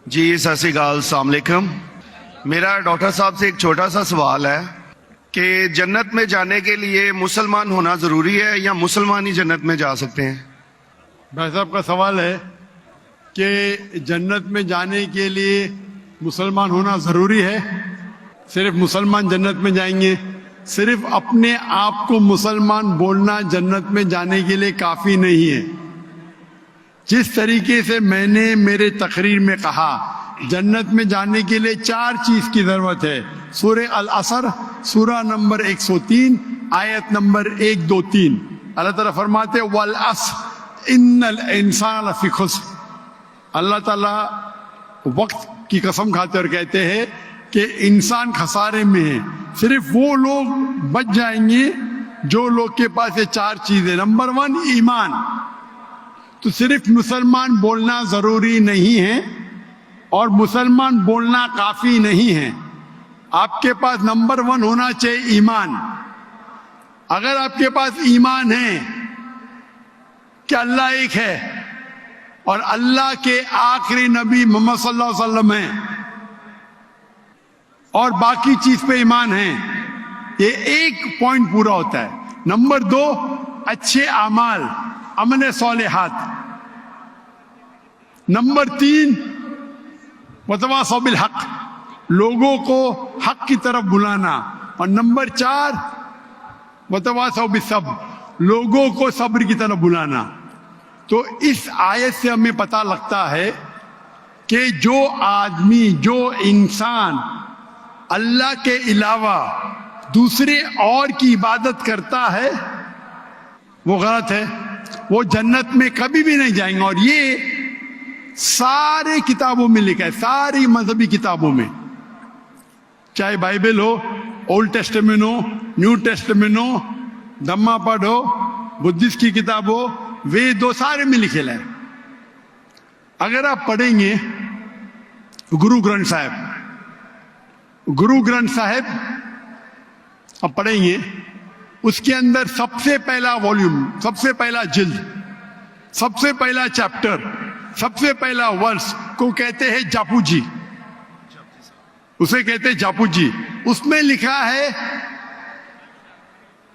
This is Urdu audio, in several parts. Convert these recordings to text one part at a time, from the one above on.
جی ست سری اکال، السلام علیکم۔ میرا ڈاکٹر صاحب سے ایک چھوٹا سا سوال ہے کہ جنت میں جانے کے لیے مسلمان ہونا ضروری ہے یا مسلمان ہی جنت میں جا سکتے ہیں؟ بھائی صاحب کا سوال ہے کہ جنت میں جانے کے لیے مسلمان ہونا ضروری ہے؟ صرف مسلمان جنت میں جائیں گے؟ صرف اپنے آپ کو مسلمان بولنا جنت میں جانے کے لیے کافی نہیں ہے۔ جس طریقے سے میں نے میرے تقریر میں کہا جنت میں جانے کے لیے 4 چیز کی ضرورت ہے۔ سورہ العصر سورہ نمبر 103 آیت نمبر 1 2 3 اللہ تعالیٰ فرماتے والعصر ان الانسان لفی خسر۔ اللہ تعالیٰ وقت کی قسم کھاتے اور کہتے ہیں کہ انسان خسارے میں ہے۔ صرف وہ لوگ بچ جائیں گے جو لوگ کے پاس یہ 4 چیزیں۔ نمبر 1 ایمان۔ تو صرف مسلمان بولنا ضروری نہیں ہے اور مسلمان بولنا کافی نہیں ہے۔ آپ کے پاس نمبر 1 ہونا چاہیے ایمان۔ اگر آپ کے پاس ایمان ہے کہ اللہ ایک ہے اور اللہ کے آخری نبی محمد صلی اللہ علیہ وسلم ہیں اور باقی چیز پہ ایمان ہے، یہ ایک پوائنٹ پورا ہوتا ہے۔ نمبر 2 اچھے اعمال، عمل صالحات۔ نمبر 3 وتواصوا بالحق، لوگوں کو حق کی طرف بلانا۔ اور نمبر 4 وتواصوا بالصبر، لوگوں کو صبر کی طرف بلانا۔ تو اس آیت سے ہمیں پتہ لگتا ہے کہ جو آدمی، جو انسان اللہ کے علاوہ دوسرے اور کی عبادت کرتا ہے وہ غلط ہے، وہ جنت میں کبھی بھی نہیں جائیں گے۔ اور یہ سارے کتابوں میں لکھا ہے، ساری مذہبی کتابوں میں، چاہے بائبل ہو، اولڈ ٹیسٹمنٹ ہو، نیو ٹیسٹمنٹ ہو، دھما پڑھ ہو، بدھسٹ کی کتاب ہو، وید ہو، سارے میں لکھے ہے۔ اگر آپ پڑھیں گے گرو گرنتھ صاحب آپ پڑھیں گے، اس کے اندر سب سے پہلا والیوم، سب سے پہلا جلد، سب سے پہلا چیپٹر، سب سے پہلا ورس کو کہتے ہیں جاپو جی، اسے کہتے ہیں جاپو جی۔ اس میں لکھا ہے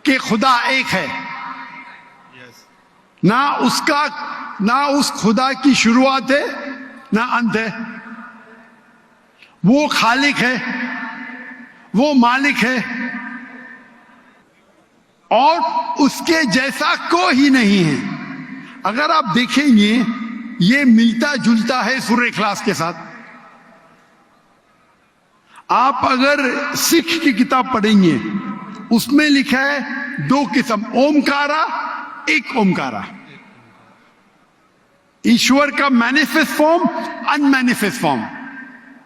کہ خدا ایک ہے، نہ اس خدا کی شروعات ہے نہ انت ہے۔ وہ خالق ہے، وہ مالک ہے اور اس کے جیسا کوئی ہی نہیں ہے۔ اگر آپ دیکھیں گے یہ ملتا جلتا ہے سورہ اخلاص کے ساتھ۔ آپ اگر سکھ کی کتاب پڑھیں گے اس میں لکھا ہے 2 قسم، اومکارا، ایک اومکارا، ایشور کا مینیفیسٹ فارم، ان مینیفیسٹ فارم۔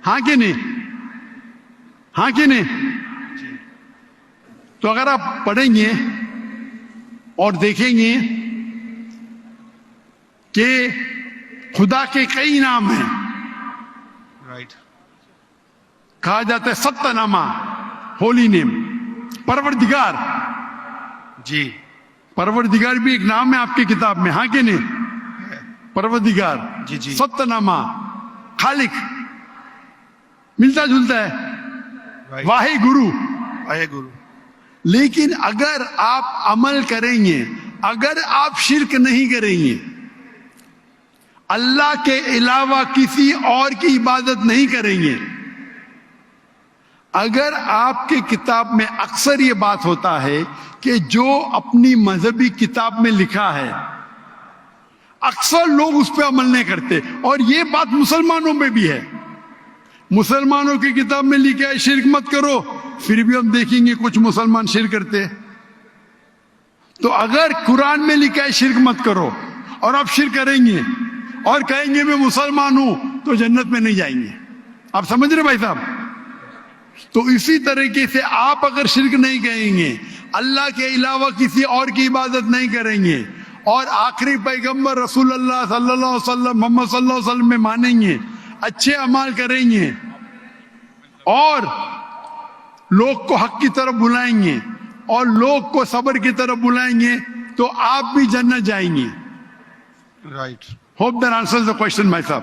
ہاں کہ نہیں؟ ہاں کہ نہیں؟ تو اگر آپ پڑھیں گے اور دیکھیں گے کہ خدا کے کئی نام ہیں، کہا جاتا ہے ستہ نامہ، ہولی نیم، پروردگار۔ جی پروردگار بھی ایک نام ہے آپ کی کتاب میں، ہاں کہ نہیں؟ پروردگار، جی جی، ستہ نامہ، خالق، ملتا جلتا ہے، واہے گرو۔ لیکن اگر آپ عمل کریں گے، اگر آپ شرک نہیں کریں گے، اللہ کے علاوہ کسی اور کی عبادت نہیں کریں گے، اگر آپ کے کتاب میں اکثر یہ بات ہوتا ہے کہ جو اپنی مذہبی کتاب میں لکھا ہے اکثر لوگ اس پہ عمل نہیں کرتے، اور یہ بات مسلمانوں میں بھی ہے۔ مسلمانوں کی کتاب میں لکھا ہے شرک مت کرو، پھر بھی ہم دیکھیں گے کچھ مسلمان شرک کرتے۔ تو اگر قرآن میں لکھا ہے شرک مت کرو اور آپ شرک کریں گے اور کہیں گے میں مسلمان ہوں تو جنت میں نہیں جائیں گے۔ آپ سمجھ رہے بھائی صاحب؟ تو اسی طریقے سے آپ اگر شرک نہیں کہیں گے، اللہ کے علاوہ کسی اور کی عبادت نہیں کریں گے اور آخری پیغمبر رسول اللہ صلی اللہ علیہ وسلم، محمد صلی اللہ علیہ وسلم میں مانیں گے، اچھے اعمال کریں گے اور لوگ کو حق کی طرف بلائیں گے اور لوگ کو صبر کی طرف بلائیں گے تو آپ بھی جنت جائیں گے۔ Right. Hope that answers the question my صاحب۔